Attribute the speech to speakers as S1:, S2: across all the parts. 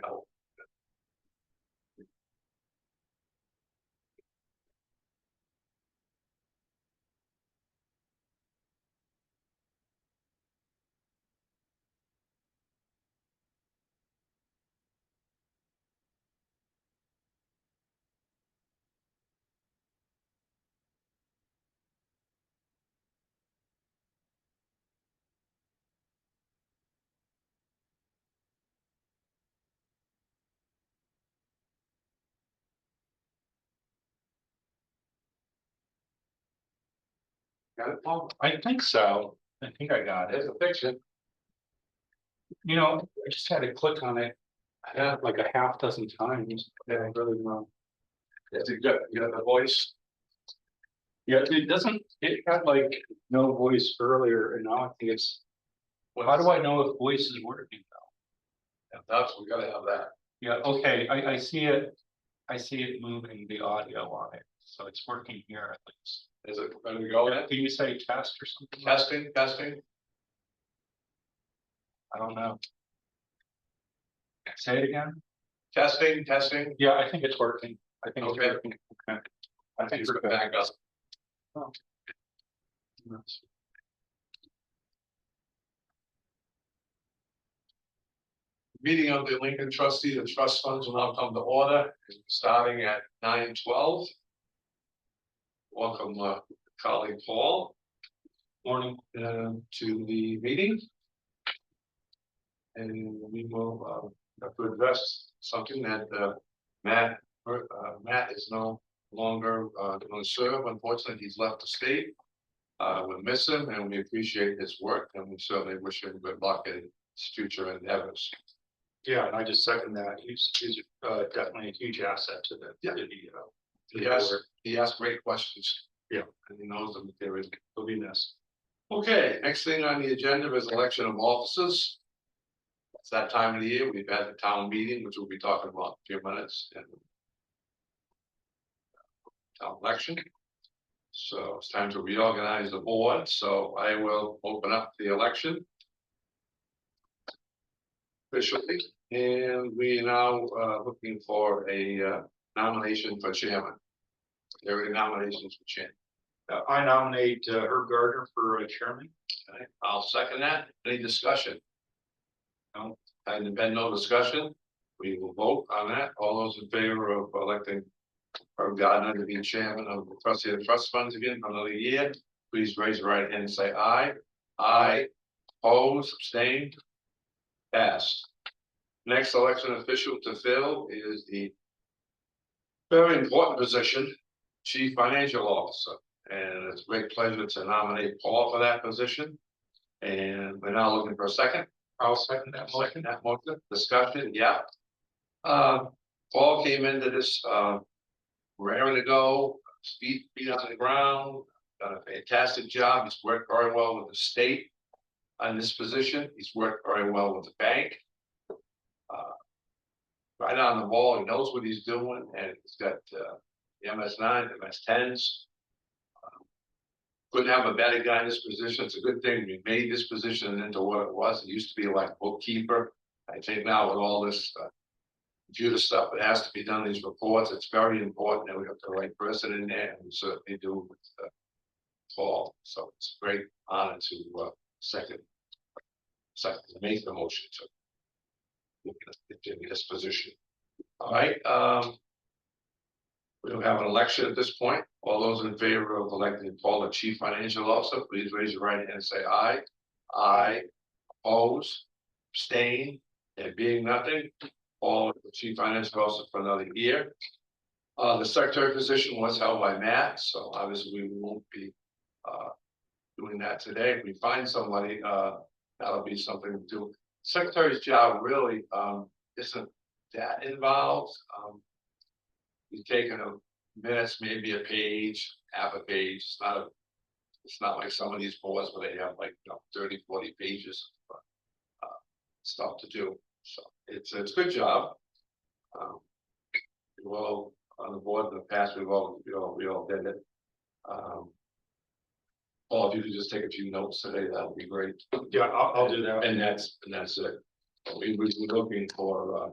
S1: No. Got it, Paul?
S2: I think so. I think I got it.
S1: There's a picture.
S2: You know, I just had to click on it.
S1: Yeah.
S2: Like a half dozen times.
S1: Yeah.
S2: Really wrong.
S1: You got the voice.
S2: Yeah, it doesn't, it had like no voice earlier and now I think it's, how do I know if voice is working though?
S1: Yeah, that's, we gotta have that.
S2: Yeah, okay, I see it. I see it moving the audio on it, so it's working here at least.
S1: Is it ready to go?
S2: Yeah, can you say test or something?
S1: Testing.
S2: I don't know. Say it again.
S1: Testing.
S2: Yeah, I think it's working. I think
S1: Okay.
S2: it's working. Okay. I think
S1: Please
S2: we're
S1: go back up.
S2: Oh.
S1: Meeting of the Lincoln trustees and trust funds will now come to order, starting at 9:12. Welcome, colleague Paul.
S2: Morning.
S1: To the meeting. And we will have to address something that Matt is no longer going to serve. Unfortunately, he's left the state. We miss him and we appreciate his work and we certainly wish him good luck in his future endeavors.
S2: Yeah, and I just second that. He's definitely a huge asset to the
S1: He asked great questions.
S2: Yeah,
S1: and he knows the material.
S2: will be missed.
S1: Okay, next thing on the agenda is election of officers. It's that time of the year. We've had the town meeting, which we'll be talking about in a few minutes, and town election. So it's time to reorganize the board. So I will open up the election officially, and we are now looking for a nomination for chairman. There are nominations for chairman.
S2: I nominate Herb Gardner for chairman.
S1: Okay, I'll second that. Any discussion?
S2: No.
S1: There's been no discussion. We will vote on that. All those in favor of electing Herb Gardner to be chairman of the trustee of the trust funds again for another year, please raise your right hand and say aye. Aye. Opposed, abstained, passed. Next election official to fill is the very important position, chief financial officer. And it's a great pleasure to nominate Paul for that position. And we're now looking for a second.
S2: I'll second that motion.
S1: That motion, discussion, yeah. Paul came into this raring to go, feet on the ground, done a fantastic job. He's worked very well with the state on this position. He's worked very well with the bank. Right on the ball, he knows what he's doing, and he's got the MS9, MS10s. Couldn't have a better guy in this position. It's a good thing we made this position into what it was. It used to be like bookkeeper. I think now with all this computer stuff that has to be done, these reports, it's very important that we have the right person in there, and we certainly do with Paul. So it's a great honor to second to make the motion to continue this position. All right. We don't have an election at this point. All those in favor of electing Paul the chief financial officer, please raise your right hand and say aye. Aye. Oppose, abstain, and being nothing, Paul the chief financial officer for another year. The secretary position was held by Matt, so obviously we won't be doing that today. If we find somebody, that'll be something to do. Secretary's job really isn't that involved. He's taking a minutes, maybe a page, half a page. It's not like some of these boards where they have like 30, 40 pages of stuff to do. So it's a good job. Well, on the board in the past, we all did it. Paul, if you could just take a few notes today, that would be great.
S2: Yeah, I'll do that.
S1: And that's it. We're looking for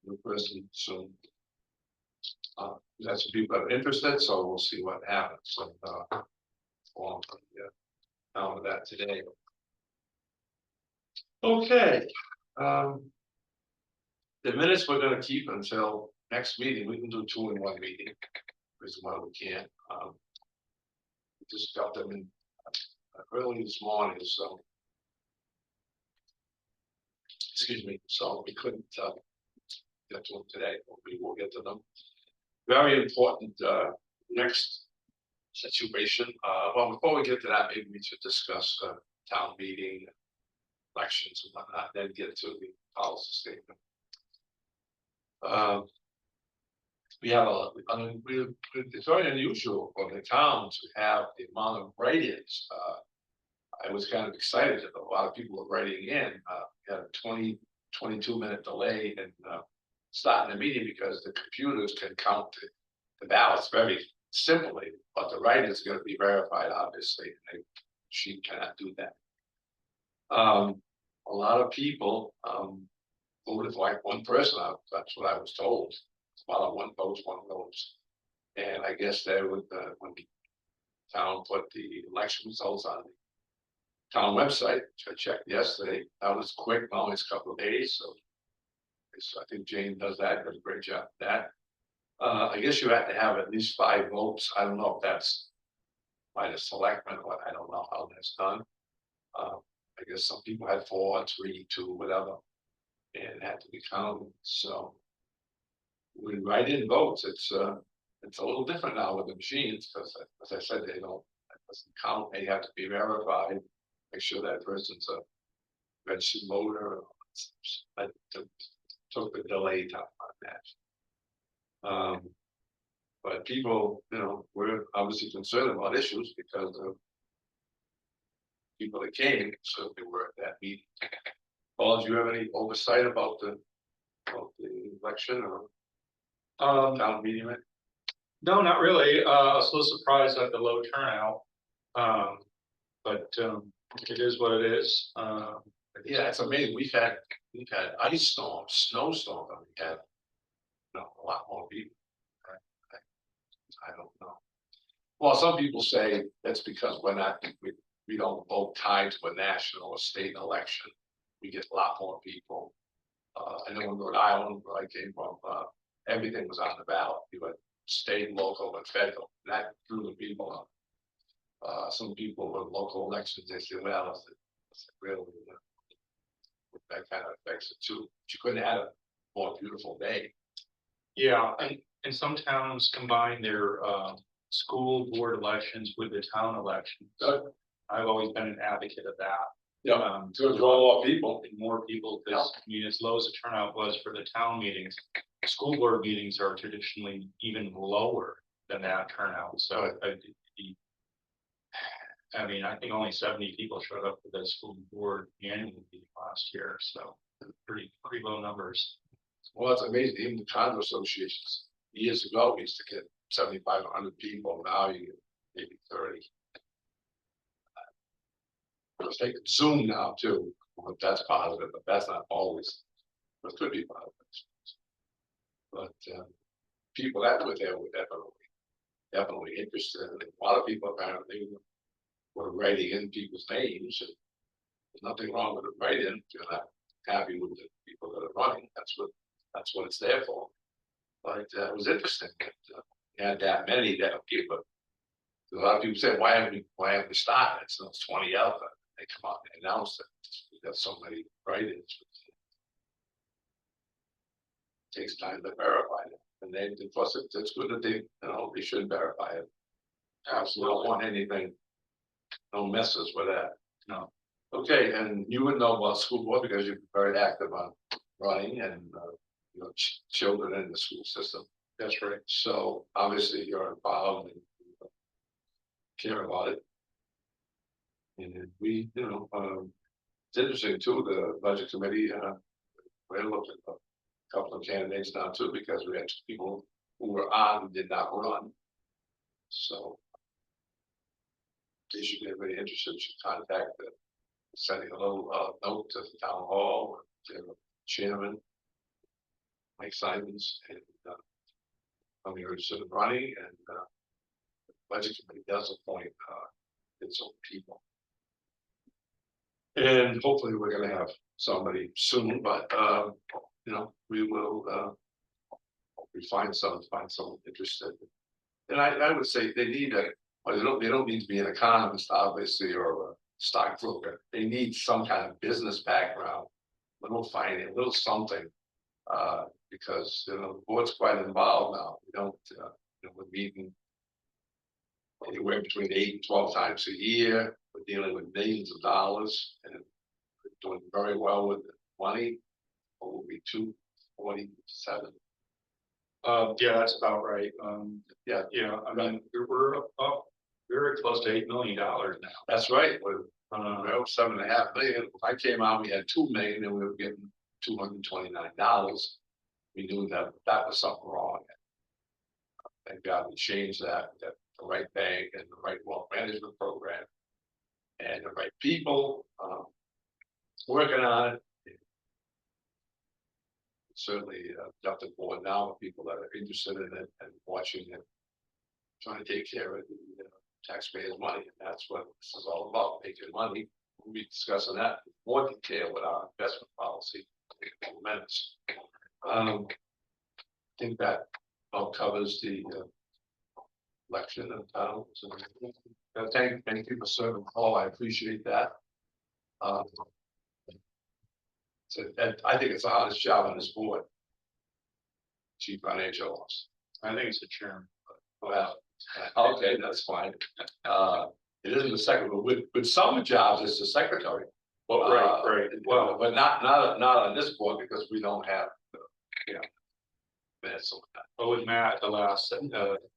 S1: new person soon. That's some people that are interested, so we'll see what happens. And, out of that today. Okay. The minutes we're gonna keep until next meeting. We can do 2 in 1 meeting. Reason why we can't. We just got them in early this morning, so. Excuse me, so we couldn't get to them today, but we will get to them. Very important next situation. Well, before we get to that, maybe we should discuss town meeting, elections and whatnot, then get to the policy statement. We have it's very unusual for the town to have the amount of write-ins. I was kind of excited that a lot of people were writing in. We had a 22-minute delay in starting the meeting because the computers can count the ballots very simply, but the writing is going to be verified, obviously, and she cannot do that. A lot of people voted for like one person. That's what I was told. About one vote, one votes, and I guess they would when the town put the election results on the town website, which I checked yesterday. That was quick, only a couple of days. So I think Jane does that, does a great job at that. I guess you have to have at least 5 votes. I don't know if that's by the selectmen, or I don't know how that's done. I guess some people had 4, 3, 2, whatever, and it had to be counted. So when write in votes, it's a little different now with the machines, because as I said, they don't, it doesn't count. They have to be verified, make sure that person's a registered voter. I took the delay time on that. But people, we're obviously concerned about issues because of people that came, so they were at that meeting. Paul, do you have any oversight about the election or town meeting? Right?
S2: No, not really. I was a little surprised at the low turnout. But it is what it is.
S1: Yeah, it's amazing. We've had ice storms, snowstorms, and we had a lot more people. I don't know. Well, some people say that's because we don't vote tied to a national or state election. We get a lot more people. I know in Rhode Island, where I came from, everything was on the ballot. You had state, local, and federal. That drew the people up. Some people with local elections, they say, well, it's really that kind of affects it too. But you couldn't have a more beautiful day.
S2: Yeah, and some towns combine their school board elections with the town elections. I've always been an advocate of that.
S1: Yeah, to draw more people.
S2: More people, because I mean, as low as the turnout was for the town meetings, school board meetings are traditionally even lower than that turnout. So I mean, I think only 70 people showed up for the school board annual meeting last year, so pretty low numbers.
S1: Well, it's amazing. Even the condo associations years ago we used to get 7,500 people. Now you get maybe 30. Let's take Zoom now too. Well, that's positive, but that's not always. But it could be positive. But people that were there were definitely interested. A lot of people apparently were writing in people's names. And there's nothing wrong with a write-in if you're not happy with the people that are running. That's what it's there for. But it was interesting that we had that many that people. A lot of people say, why haven't we started? So it's 20 of them. They come out and announce that we got so many write-ins. It takes time to verify it. And then plus it's good that they should verify it. Absolutely don't want anything, no messes with that. No. Okay, and you would know about school board because you're very active on running and children in the school system. That's right. So obviously you're involved and care about it. And we, it's interesting too, the budget committee, we looked at a couple of candidates now too, because we had people who were on and did not run. So They should be very interested, should contact the, sending a little note to the town hall, to the chairman, Mike Simons, and I'm interested in running, and the budget committee does appoint its own people. And hopefully we're gonna have somebody soon, but you know, we will find someone interested. And I would say they need a, well, they don't need to be an economist, obviously, or a stockbroker. They need some kind of business background, little finance, little something. Because you know the board's quite involved now. We don't you know, we're meeting anywhere between 8 and 12 times a year. We're dealing with millions of dollars, and we're doing very well with the money. What will be 247?
S2: Yeah, that's about right.
S1: Yeah,
S2: I mean, we're up very close to $8 million now.
S1: that's right. We're 7.5 million. If I came out, we had 2 million, and we were getting $229. We knew that was something wrong. Thank God we changed that. We got the right bank and the right wealth management program and the right people working on it. Certainly got the board now with people that are interested in it and watching it, trying to take care of the taxpayers' money. And that's what this is all about, making money. We'll be discussing that in more detail with our investment policy in a couple minutes. I think that all covers the election of towns. Thank you for serving Paul. I appreciate that. So I think it's the hardest job on this board. Chief financial officer.
S2: I think it's the chairman.
S1: Well, okay, that's fine. It isn't the second, but with some jobs, it's the secretary.
S2: Well, right.
S1: Well, but not on this board because we don't have, you know, minutes on that.
S2: But with Matt, the last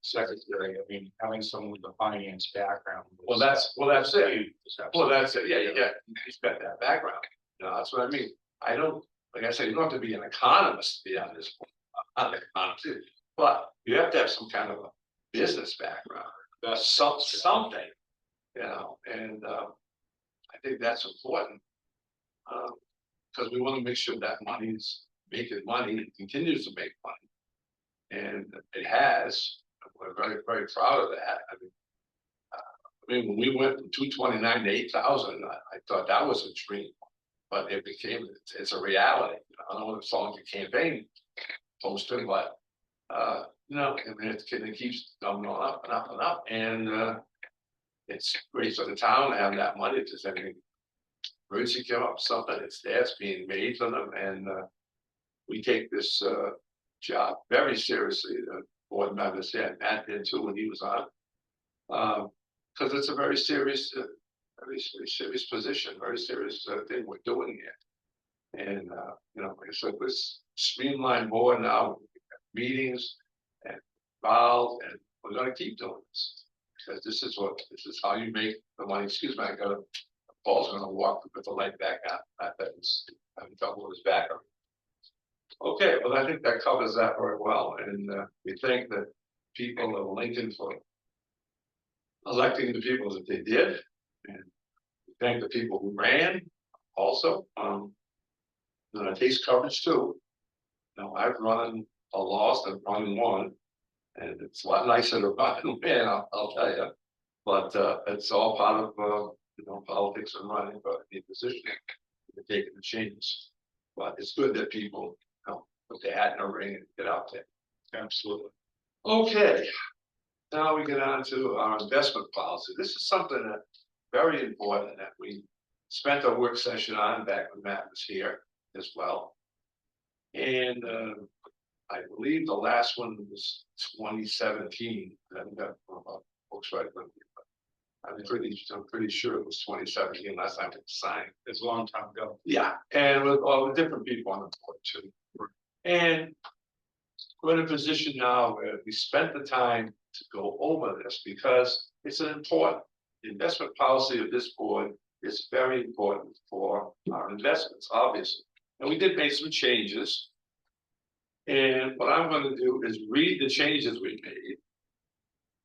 S2: secretary, I mean, having someone with a finance background.
S1: Well, that's it.
S2: huge.
S1: Well, that's it. Yeah. He's got that background. You know, that's what I mean. I don't, like I said, you don't have to be an economist to be on this board. I'm an economist, but you have to have some kind of a business background. That's something, you know, and I think that's important. Because we want to make sure that money is making money and continues to make money. And it has. We're very, very proud of that. I mean, when we went from 229 to 8,000, I thought that was a dream, but it became, it's a reality. I don't know if it's all like a campaign posted, but you know, I mean, it keeps going up and up and up, and it's great for the town to have that money. If there's anything emergency come up, something, it's there, it's being made for them, and we take this job very seriously. The board members here, Matt did too when he was on, because it's a very serious, very serious position, very serious thing we're doing here. And you know, like I said, this streamlined board now, meetings and involved, and we're going to keep doing this because this is how you make the money. Excuse me, Paul's going to walk with the light back out. He's having trouble with his back. Okay, well, I think that covers that very well, and we thank the people of Lincoln for electing the people that they did, and we thank the people who ran also. And it takes courage too. You know, I've run a loss and run one, and it's a lot nicer to run and win, I'll tell you. But it's all part of you know, politics and running for a position and taking the changes. But it's good that people, you know, put their hat in the ring and get out there.
S2: Absolutely.
S1: Okay, now we get on to our investment policy. This is something that's very important that we spent a work session on back when Matt was here as well. And I believe the last one was 2017. I haven't got books right with me, but I'm pretty sure it was 2017 last time it was signed.
S2: It's a long time ago.
S1: Yeah, and with all the different people on the board too. And we're in a position now where we spent the time to go over this because it's an important investment policy of this board is very important for our investments, obviously. And we did make some changes. And what I'm going to do is read the changes we made,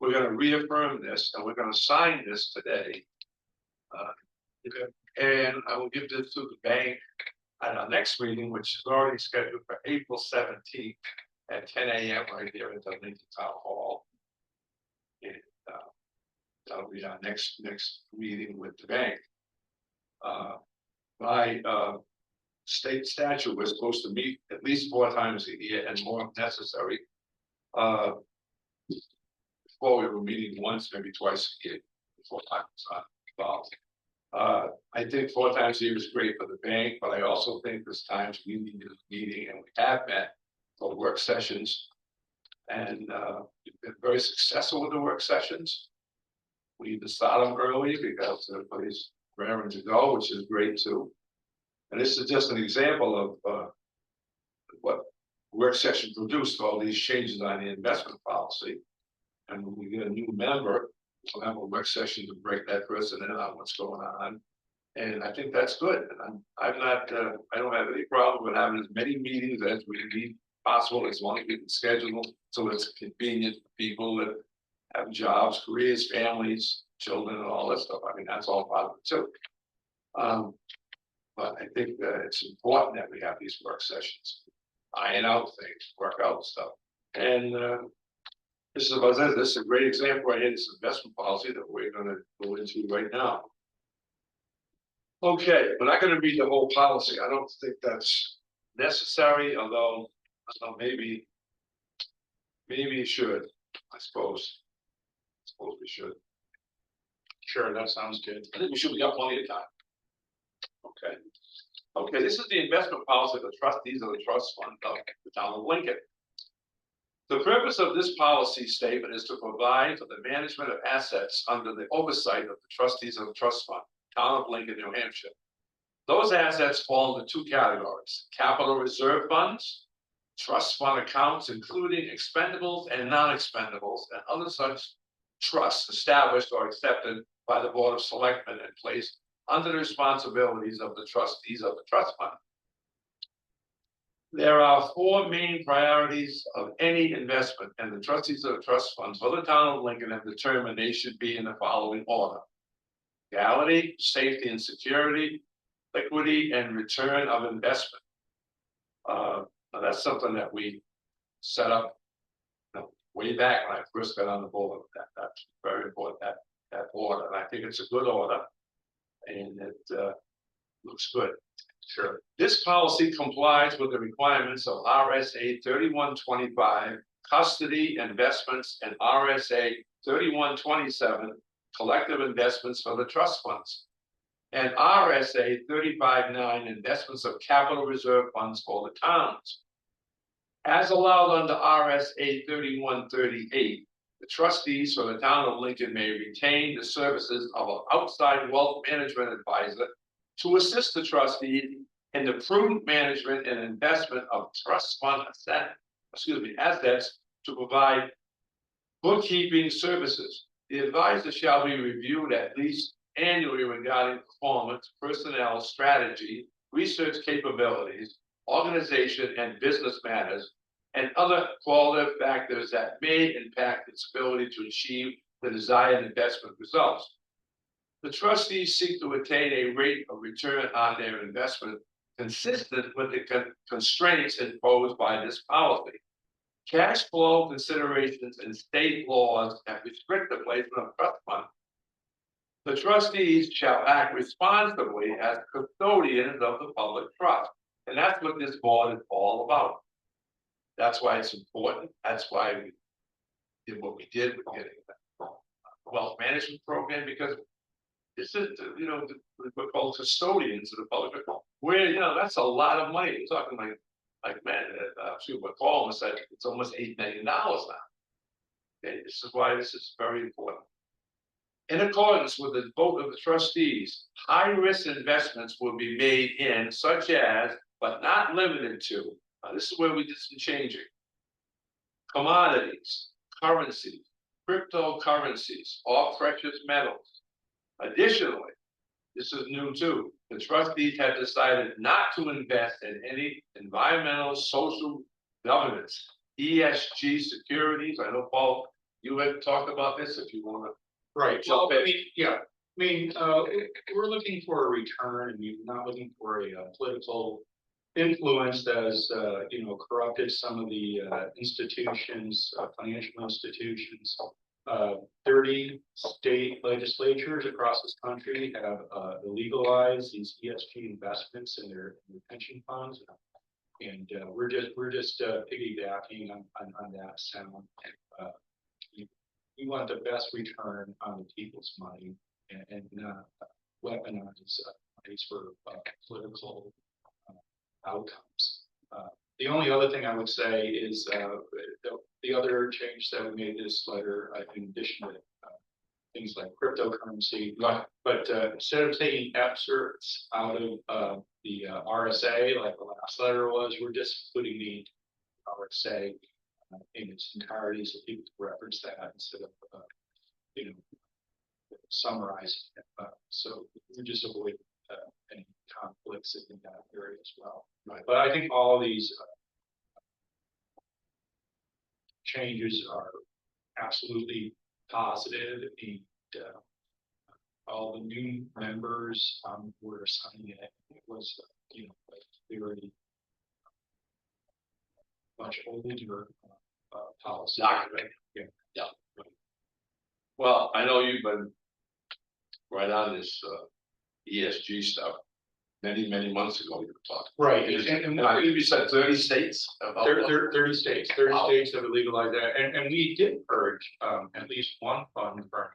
S1: we're gonna reaffirm this and we're gonna sign this today. And I will give this to the bank at our next meeting, which is already scheduled for April 17th at 10 a.m. right here at the Lincoln Town Hall. And that'll be our next meeting with the bank. By state statute, we're supposed to meet at least 4 times a year and more if necessary. Before we were meeting once, maybe twice a year, before time was involved. I think 4 times a year is great for the bank, but I also think there's times we need a meeting, and we have met for work sessions. And we've been very successful with the work sessions. We either start them early because everybody's raring to go, which is great too. And this is just an example of what work session produced, all these changes on the investment policy. And when we get a new member, we'll have a work session to break that person in on what's going on. And I think that's good. And I'm not, I don't have any problem with having as many meetings as we need possible, as long as we can schedule them so it's convenient for people that have jobs, careers, families, children, and all that stuff. I mean, that's all part of it too. But I think that it's important that we have these work sessions, iron out things, work out stuff. And this is a great example right here. This investment policy that we're going to go into right now. Okay, we're not going to read the whole policy. I don't think that's necessary, although maybe you should. I suppose we should. Sure, that sounds good. I think we should. We got plenty of time. Okay. Okay, this is the investment policy of the trustees of the trust fund of the town of Lincoln. The purpose of this policy statement is to provide for the management of assets under the oversight of the trustees of the trust fund, town of Lincoln, New Hampshire. Those assets fall into 2 categories: capital reserve funds, trust fund accounts, including expendables and non-expendables, and other such trusts established or accepted by the Board of Selectmen and placed under the responsibilities of the trustees of the trust fund. There are 4 main priorities of any investment, and the trustees of the trust funds for the town of Lincoln have determined they should be in the following order: legality, safety and security, liquidity, and return of investment. That's something that we set up way back when I first got on the board. That's very important, that order, and I think it's a good order, and it looks good. Sure. This policy complies with the requirements of RSA 3125, custody investments, and RSA 3127, collective investments for the trust funds, and RSA 359, investments of capital reserve funds for the towns. As allowed under RSA 3138, the trustees for the town of Lincoln may retain the services of an outside wealth management advisor to assist the trustee in the prudent management and investment of trust fund assets to provide bookkeeping services. The advisor shall be reviewed at least annually regarding performance, personnel, strategy, research capabilities, organization and business matters, and other qualitative factors that may impact its ability to achieve the desired investment results. The trustees seek to attain a rate of return on their investment consistent with the constraints imposed by this policy. Cash flow considerations and state laws that restrict the placement of trust funds. The trustees shall act responsibly as custodians of the public trust. And that's what this board is all about. That's why it's important. That's why we did what we did with getting the wealth management program, because this is, we're called custodians of the public. Where, that's a lot of money. We're talking like man, Paul said it's almost $8 million now. Okay, this is why this is very important. In accordance with the vote of the trustees, high-risk investments will be made in such as, but not limited to, this is where we did some changing: commodities, currencies, cryptocurrencies, or precious metals. Additionally, this is new too, the trustees have decided not to invest in any environmental, social governance, ESG securities. I know, Paul, you had talked about this, if you wanna.
S2: Right,
S1: Jump
S2: well,
S1: in.
S2: I mean, yeah, I mean, we're looking for a return, and we're not looking for a political influence that has, you know, corrupted some of the institutions, financial institutions. 30 state legislatures across this country have legalized these ESG investments in their pension funds. And we're just piggybacking on that sound. Uh, we want the best return on the people's money and not weaponize monies for political outcomes. The only other thing I would say is the other change that we made this letter, in addition to things like cryptocurrency, but instead of taking excerpts out of the RSA, like the last letter was, we're just putting the RSA in its entirety, so people can reference that instead of you know, summarizing it. So we just avoid any conflicts in that area as well.
S1: Right.
S2: But I think all of these changes are absolutely positive, and all the new members were signing it. It was, you know, very much older policy.
S1: Document.
S2: Yeah.
S1: Yeah. Well, I know you've been right on this ESG stuff. Many months ago, you were talking.
S2: Right,
S1: And I believe you said 30 states. About
S2: 30 states, 30
S1: Wow.
S2: states that have legalized that, and we did purge at least one fund from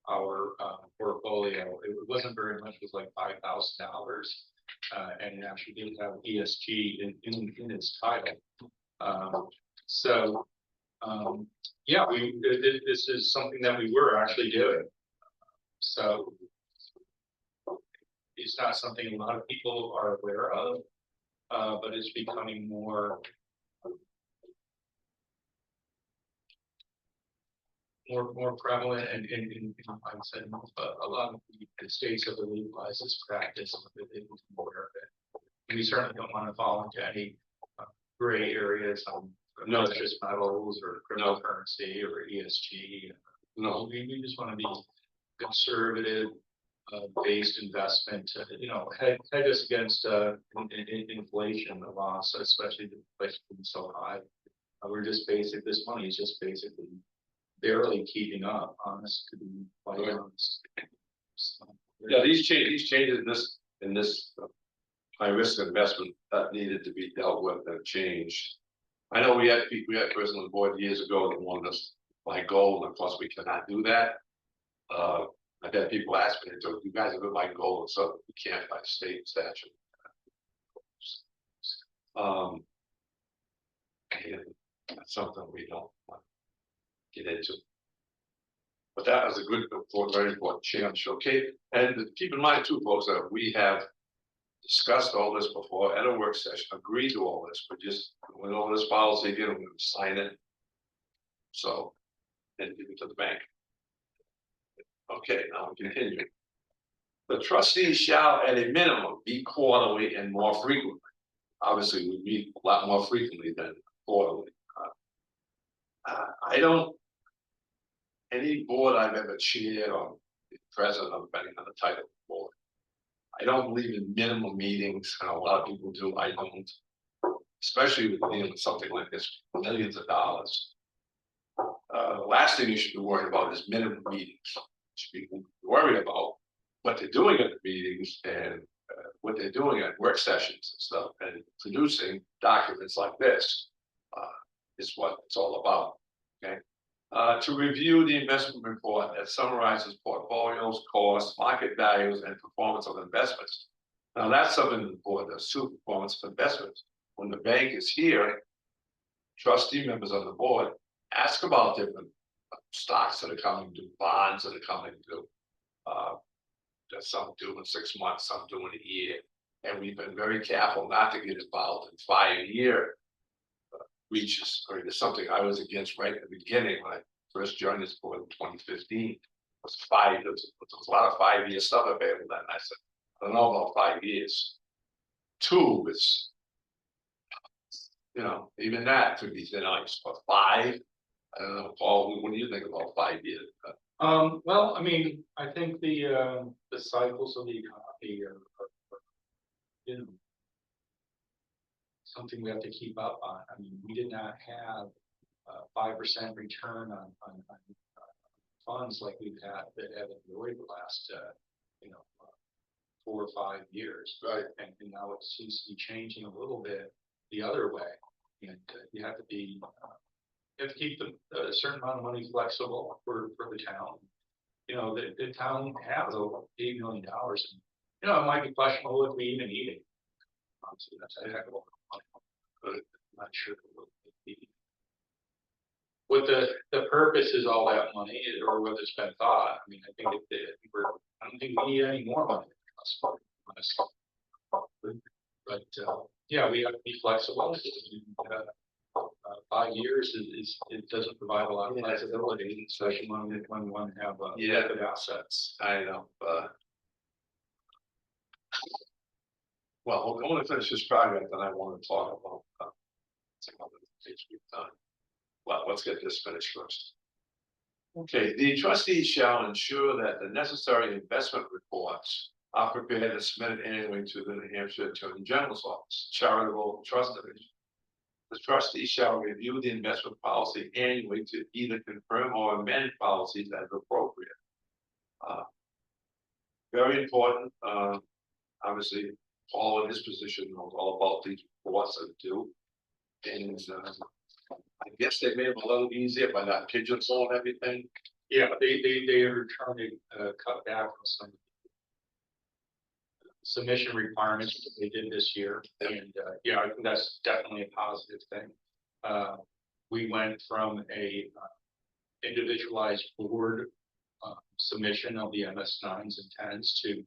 S2: our portfolio. It wasn't very much, it was like $5,000, and it actually did have ESG in its title. So yeah, this is something that we were actually doing. So it's not something a lot of people are aware of, but it's becoming more prevalent, and I said a lot of the states have legalized this practice, so that they become aware of it. And we certainly don't want to fall into any gray areas on precious metals or cryptocurrency or ESG.
S1: No,
S2: we just want to be conservative based investment, you know, hedge us against inflation, the loss, especially the inflation being so high. We're just this money is just basically barely keeping up, honest, to be quite honest. So,
S1: yeah, these changes in this high risk investment that needed to be dealt with and changed. I know we had a person on the board years ago that wanted us to buy gold, and of course we cannot do that. I've had people ask me, so you guys have been buying gold, and so we can't by state statute. And that's something we don't want to get into. But that was a good, very important change, okay? And keep in mind too, folks, that we have discussed all this before at a work session, agreed to all this, but just went over this policy again, we're gonna sign it. So, and give it to the bank. Okay, now we continue. The trustees shall at a minimum be quarterly and more frequently. Obviously, we meet a lot more frequently than quarterly. I don't, any board I've ever chaired or president of, depending on the title of the board, I don't believe in minimum meetings, and a lot of people do. I don't, especially with dealing with something like this, millions of dollars. The last thing you should be worried about is minimum meetings. You should be worried about what they're doing at the meetings and what they're doing at work sessions and stuff, and producing documents like this is what it's all about. Okay. To review the investment report that summarizes portfolios, costs, market values, and performance of investments. Now that's something the board does too, performance of investments. When the bank is here, trustee members on the board ask about different stocks that are coming due, bonds that are coming due. That some do in 6 months, some do in a year. And we've been very careful not to get involved in 5-year reaches. I mean, it's something I was against right at the beginning when I first joined this board in 2015. Was 5 years. There was a lot of 5-year stuff available then. I said, I don't know about 5 years. 2 is, you know, even that could be thin ice, but 5, I don't know, Paul, what do you think about 5 years?
S2: Well, I mean, I think the cycles of the economy are, you know, something we have to keep up on. I mean, we did not have 5% return on funds like we've had that have enjoyed the last, you know, 4 or 5 years.
S1: Right.
S2: And now it seems to be changing a little bit the other way. And you have to be, you have to keep a certain amount of money flexible for the town. You know, the town has over $8 million. And, you know, it might be questionable if we even need it. Honestly, that's a heck of a lot of money. But I'm not sure what the purpose is all that money or whether it's been thought. I mean, I think I don't think we need any more money. Honestly. But yeah, we have to be flexible. 5 years it doesn't provide a lot of flexibility, especially when one have liquid assets.
S1: I know, well, I want to finish this project, and I want to talk about some other things we've done. Well, let's get this finished first. Okay, the trustees shall ensure that the necessary investment reports are prepared and submitted annually to the New Hampshire Attorney General's Office, Charitable Trust Division. The trustees shall review the investment policy annually to either confirm or amend policies as appropriate. Very important. Obviously, Paul in his position knows all about these reports that do. And I guess they made them a little easier by not pigeonholing everything.
S2: Yeah, they are trying to cut back on some submission requirements that they did this year. And yeah, I think that's definitely a positive thing. We went from a individualized board submission of the MS9s and 10s to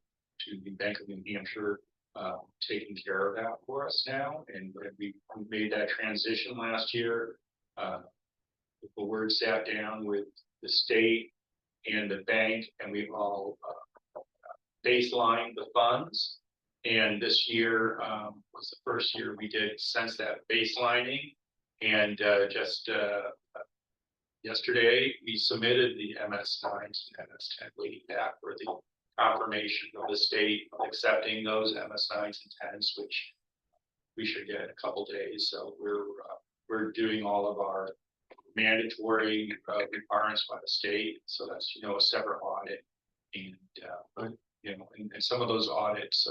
S2: the Bank of New Hampshire taking care of that for us now. And we made that transition last year. The board sat down with the state and the bank, and we all baselined the funds. And this year was the first year we did since that baselining. And just yesterday we submitted the MS9s and MS10 waiting back for the confirmation of the state accepting those MS9s and 10s, which we should get in a couple days. So we're doing all of our mandatory requirements by the state. So that's, you know, a separate audit. And you know, and some of those audits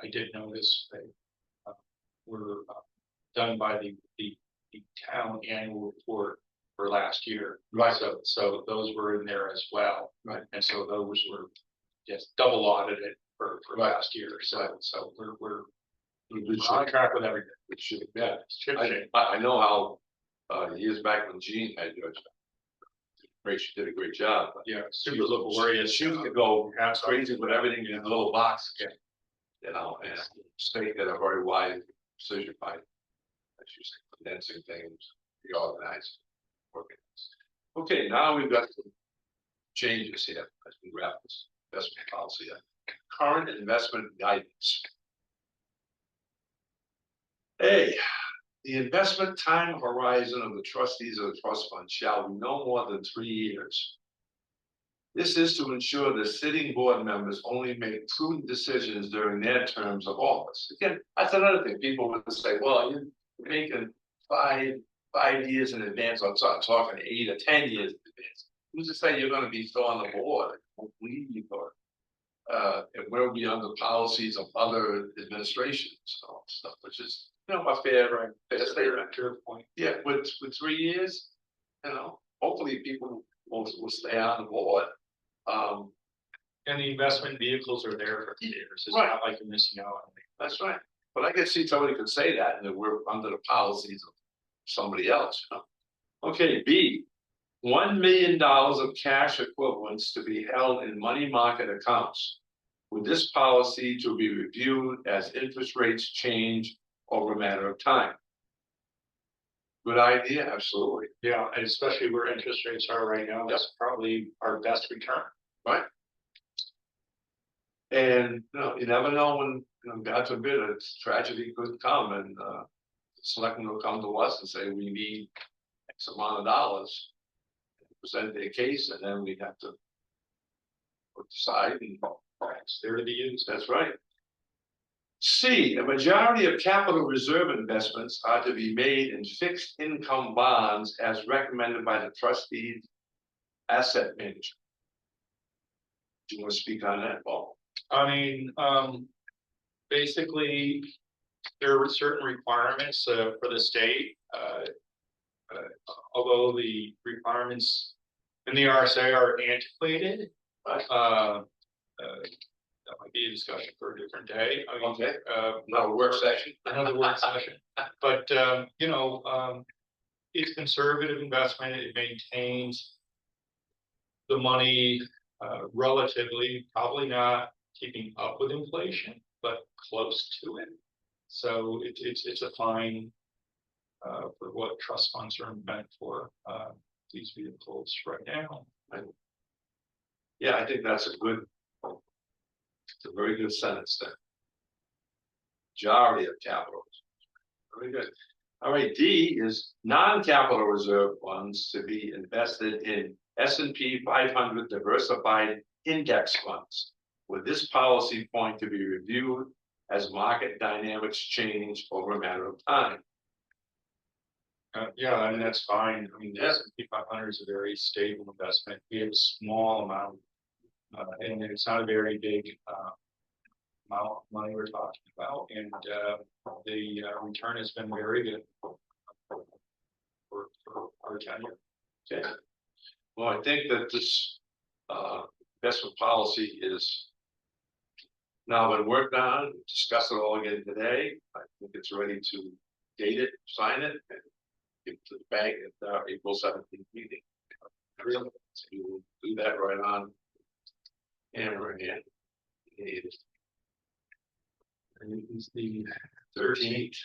S2: I did notice they were done by the town annual report for last year.
S1: Right.
S2: So those were in there as well.
S1: Right.
S2: And so those were just double audited for
S1: Right.
S2: last year. So we're
S1: Good
S2: on track with everything.
S1: It should, yeah.
S2: Chip shape.
S1: I know how years back when Jean had yours. Great, she did a great job. But
S2: Yeah, super laborious.
S1: she used to go
S2: Absolutely.
S1: crazy with everything in a little box.
S2: Yeah.
S1: You know, and state had a very wide precision by, as you say, condensing things, reorganized, organized. Okay, now we've got some changes here as we wrap this investment policy up. Current investment guidance. A, the investment time horizon of the trustees of the trust fund shall be no more than 3 years. This is to ensure the sitting board members only make prudent decisions during their terms of office. Again, that's another thing. People would say, well, you're making five years in advance. I'm talking 8 or 10 years in advance. Who's to say you're going to be still on the board? Leave or it will be under policies of other administrations or stuff, which is, you know, a fair statement.
S2: Point.
S1: Yeah, with 3 years, you know, hopefully people will stay on the board.
S2: And the investment vehicles are there for years. It's
S1: Right.
S2: not like you're missing out on anything.
S1: That's right. But I can see somebody could say that and that we're under the policies of somebody else. You know? Okay, B, $1 million of cash equivalents to be held in money market accounts, with this policy to be reviewed as interest rates change over a matter of time. Good idea, absolutely.
S2: Yeah, and especially where interest rates are right now, that's probably our best return.
S1: Right. And you know, you never know when, you know, God forbid, a tragedy could come, and the selectmen will come to us and say, we need X amount of dollars. present their case, and then we'd have to decide, and
S2: It's there to be used.
S1: that's right. C, a majority of capital reserve investments are to be made in fixed income bonds as recommended by the trustees asset manager. Do you want to speak on that, Paul?
S2: I mean, basically, there were certain requirements for the state. Although the requirements in the RSA are antiquated, that might be a discussion for a different day. I mean,
S1: Okay. Another work session.
S2: Another work session. But you know, it's conservative investment. It maintains the money relatively, probably not keeping up with inflation, but close to it. So it's a fine for what trust funds are meant for these vehicles right now.
S1: Yeah, I think that's a very good sentence there. Majority of capital. Very good. All right, D is non-capital reserve funds to be invested in S&P 500 diversified index funds, with this policy point to be reviewed as market dynamics change over a matter of time.
S2: Yeah, I mean, that's fine. I mean, the S&P 500 is a very stable investment. We have a small amount, and it's not a very big amount of money we're talking about, and the return has been very good for our tenure.
S1: Okay. Well, I think that this investment policy is now been worked on, discuss it all again today. I think it's ready to date it, sign it, and give it to the bank at our April 17th meeting. Really? So you will do that right on. Hammer in hand.
S2: And it's the
S1: 13th.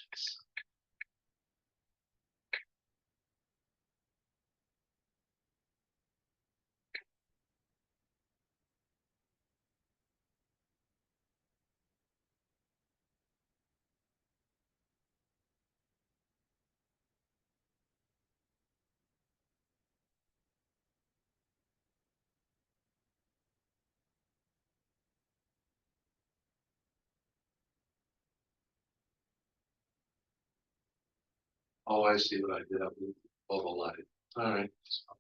S1: Oh, I see what I did. I moved over line. All right,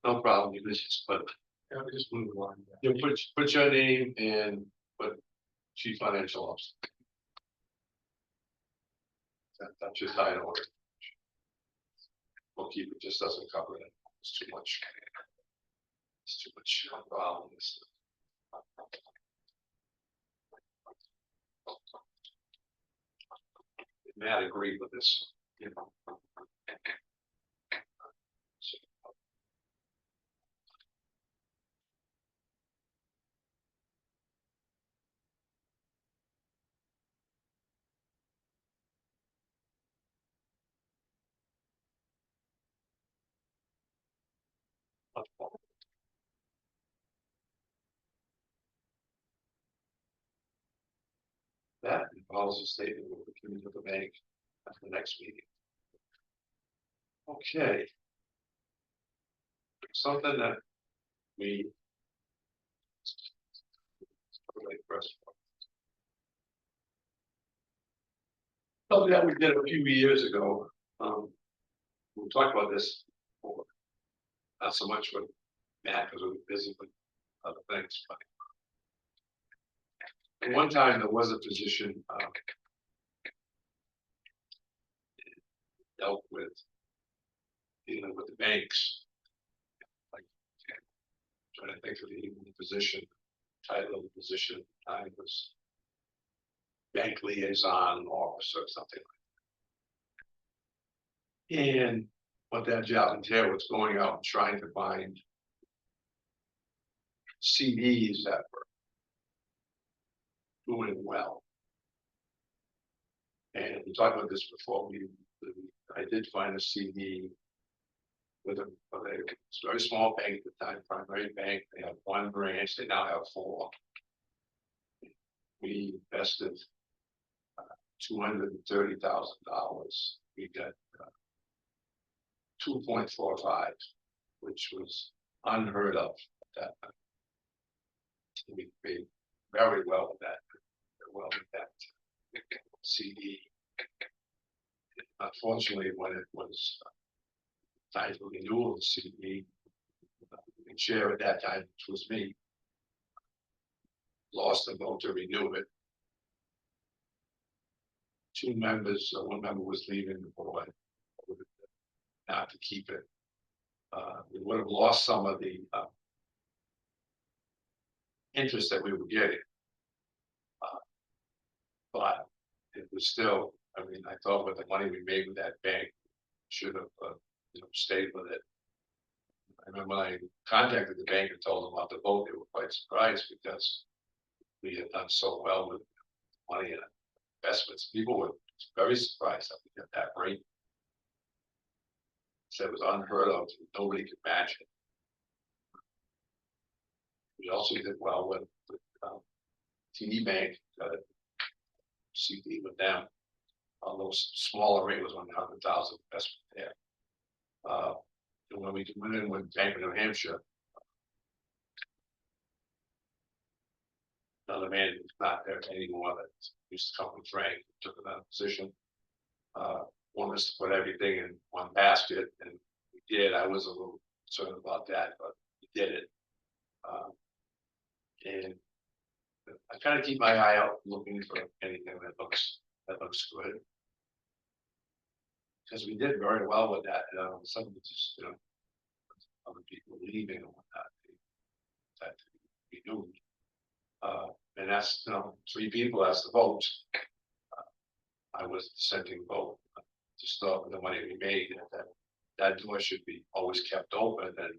S1: no problem. You just put,
S2: yeah, we just move along.
S1: you put your name and put chief financial officer. That's your title. We'll keep it. Just doesn't cover it. It's too much. It's too much problems. Matt agreed with this, you know. That involves a statement with the community of the bank at the next meeting. Okay. Something that we really pressed. Something that we did a few years ago. We talked about this before. Not so much with Matt because we were busy with other things, but at one time there was a position dealt with dealing with the banks. Like, trying to think of the position, title of the position. I was bank liaison officer or something like that. And what that job entailed was going out and trying to find CDs that were doing well. And we talked about this before. I did find a CD with a very small bank at the time, primary bank. They have one branch. They now have 4. We invested $230,000. We got 2.45, which was unheard of at that time. We paid very well with that, very well with that CD. Unfortunately, when it was time for renewal of the CD, the chair at that time, which was me, lost the vote to renew it. Two members, one member was leaving the board, not to keep it. We would have lost some of the interest that we were getting. But it was still, I mean, I thought with the money we made with that bank, should have, stayed with it. I remember when I contacted the bank and told them about the vote, they were quite surprised because we had done so well with money and investments. People were very surprised that we got that rate. So it was unheard of. Nobody could match it. We also did well with TD Bank, CD with them. Although smaller rate was 100,000 investment there. And when we went in with Bank of New Hampshire, another man who's not there anymore that used to come from Frank, took another position. Wanted us to put everything in one basket, and we did. I was a little concerned about that, but we did it. And I kind of keep my eye out looking for anything that looks good. Because we did very well with that. Some of it just, other people leaving and whatnot. That we knew. And that's, 3 people, that's the vote. I was the dissenting vote. Just thought with the money we made, that door should be always kept open, and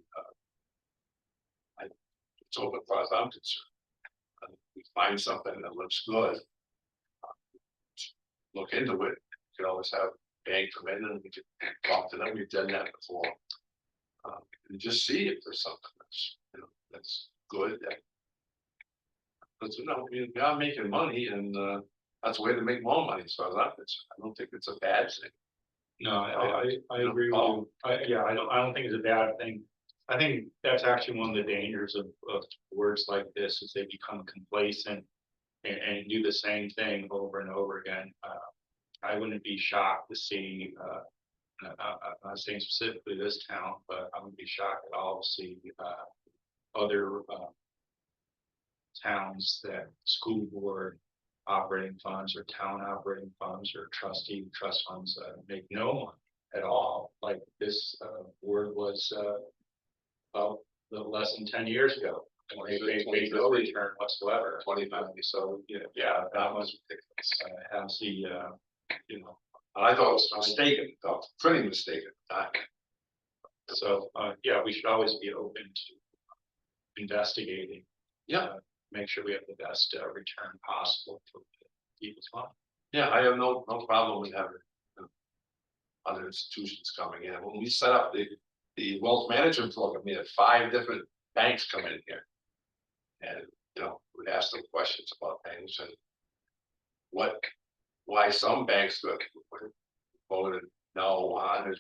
S1: it's open as far as I'm concerned. We find something that looks good, look into it. You could always have bank come in and we could talk to them. We've done that before, and just see if there's something that's good. Because we are making money, and that's a way to make more money. So I don't think it's a bad thing.
S2: No, I agree with you. I don't think it's a bad thing. I think that's actually one of the dangers of words like this, is they become complacent and do the same thing over and over again. I wouldn't be shocked to see, I'm not saying specifically this town, but I wouldn't be shocked at all to see other towns that school board operating funds or town operating funds or trust funds make no money at all. Like this board was about less than 10 years ago. They made no return whatsoever.
S1: 25.
S2: So that was ridiculous. Has the
S1: I thought it was mistaken, pretty mistaken at the time.
S2: So we should always be open to investigating. Make sure we have the best return possible for people's money.
S1: Yeah, I have no problem with having other institutions coming in. When we set up the wealth management program, we had 5 different banks come in here, and we'd ask them questions about things and why some banks voted no on it.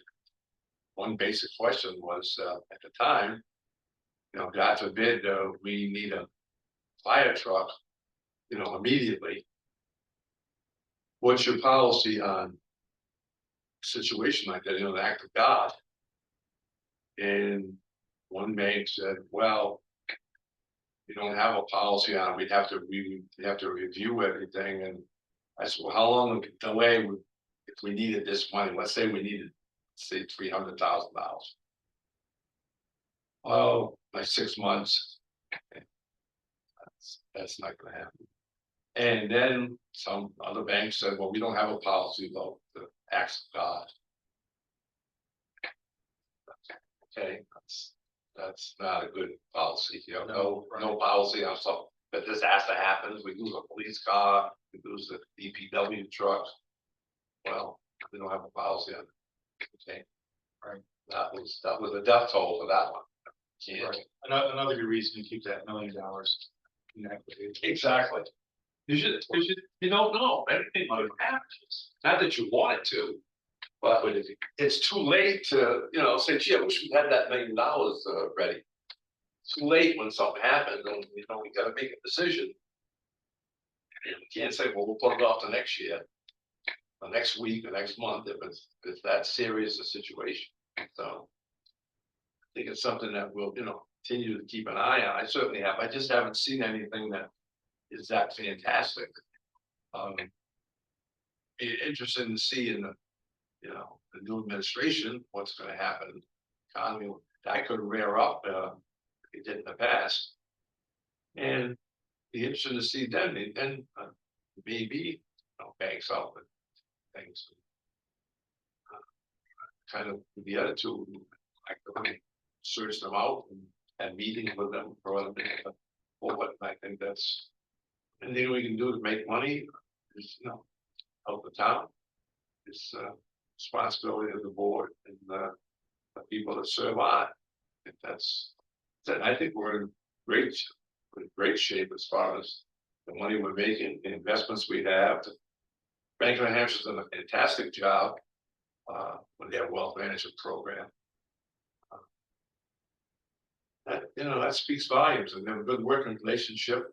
S1: One basic question was at the time, God forbid we need a fire truck, immediately. What's your policy on a situation like that, an act of God? And one bank said, well, we don't have a policy on it. We'd have to review everything. And I said, well, how long would delay would if we needed this money? Let's say we needed, say, $300,000. Oh, like 6 months. Okay. That's not going to happen. And then some other banks said, well, we don't have a policy about the acts of God. Okay, that's not a good policy. No policy on something that disaster happens. We lose a police car, we lose the DPW truck. Well, we don't have a policy on it. Okay, right. That was a death toll for that one.
S2: Right. Another good reason to keep that $1 million in equity.
S1: Exactly. You don't know anything might happen. Not that you want it to, but it's too late to say, gee, I wish we had that $1 million ready. too late when something happens, and we gotta make a decision. And we can't say, well, we'll put it off to next year, the next week, the next month, if it's that serious a situation. So I think it's something that we'll, continue to keep an eye on. I certainly have. I just haven't seen anything that is that fantastic. Be interesting to see in the new administration, what's gonna happen. Economy, that could rear up, it did in the past. And be interesting to see then, maybe, banks out with things. Kind of the other two, like, search them out and have meetings with them for them. What I think that's anything we can do to make money is, help the town. It's responsibility of the board and the people that serve on. If that's, I think we're in great shape as far as the money we're making, the investments we have. Bank of New Hampshire's done a fantastic job with their wealth management program. That speaks volumes, and they have a good working relationship.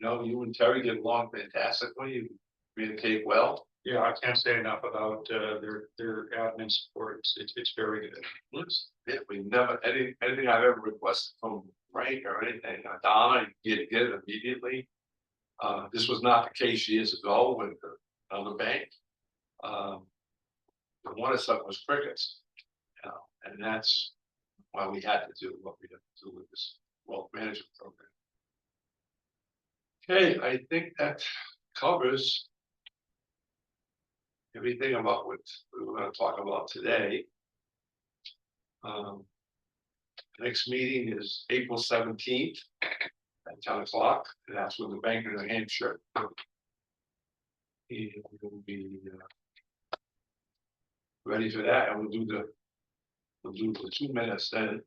S1: You and Terry get along fantastically. You communicate well.
S2: Yeah, I can't say enough about their admin support. It's very good.
S1: Yeah, we never anything I've ever requested from Frank or anything. Donna, you get it immediately. This was not the case years ago with another bank. The one of something was crickets, and that's why we had to do what we had to do with this wealth management program. Okay, I think that covers everything about what we were going to talk about today. Next meeting is April 17th at 10 o'clock, and that's with the Bank of New Hampshire. And we'll be ready for that, and we'll do the 2 minutes then.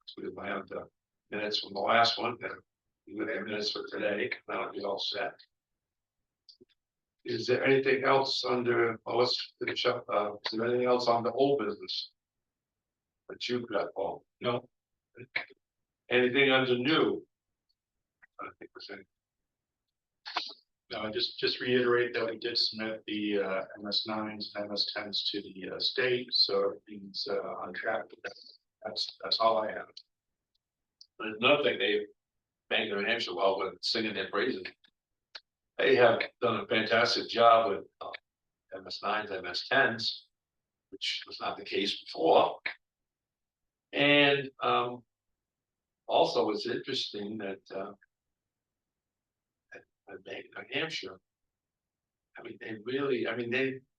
S1: So we might have the minutes from the last one, and we'll have minutes for today. That'll be all set. Is there anything else under? Oh, let's finish up. Is there anything else on the old business that you've got, Paul? No. Anything under new? I don't think there's any.
S2: No, just reiterate that we did submit the MS9s and MS10s to the state, so everything's on track. That's all I have.
S1: There's another thing Bank of New Hampshire, well, with singing their praises. They have done a fantastic job with MS9s, MS10s, which was not the case before. And also, it's interesting that at Bank of New Hampshire,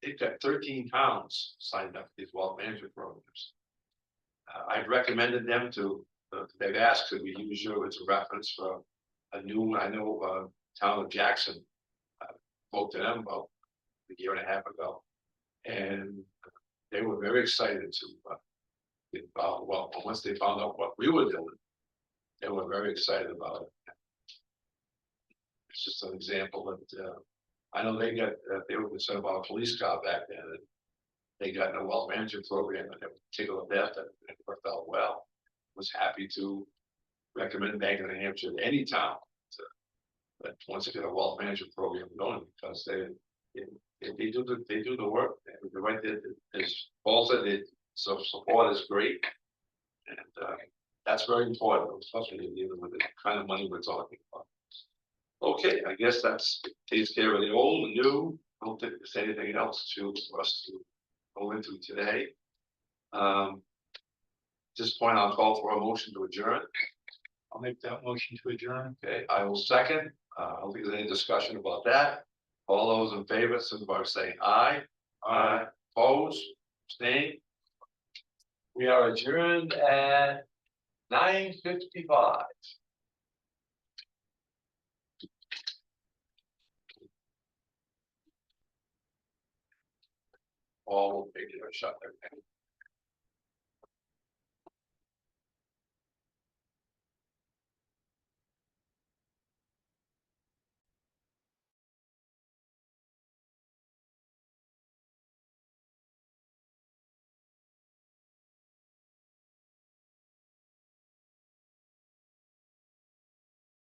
S1: they've got 13 towns signed up for these wealth management programs. I've recommended them to. They've asked that we use you as a reference for a new. I know town of Jackson. Spoke to them about a year and a half ago, and they were very excited to get involved. Well, once they found out what we were doing, they were very excited about it. It's just an example that I know they were concerned about a police car back then, and they got in a wealth management program, and in particular that it worked out well. Was happy to recommend Bank of New Hampshire to any town that wants to get a wealth management program going, because they do the work. They're right there. As Paul said, so support is great, and that's very important, especially in dealing with the kind of money we're talking about. Okay, I guess that's takes care of the old and new. I don't think there's anything else for us to go into today. At this point, I'll call for a motion to adjourn.
S2: I'll make that motion to adjourn.
S1: Okay, I will second. I don't think there's any discussion about that. All those in favor, signify by saying aye. Aye. Opposed? Abstained? We are adjourned at 9:55. All will take it or shut their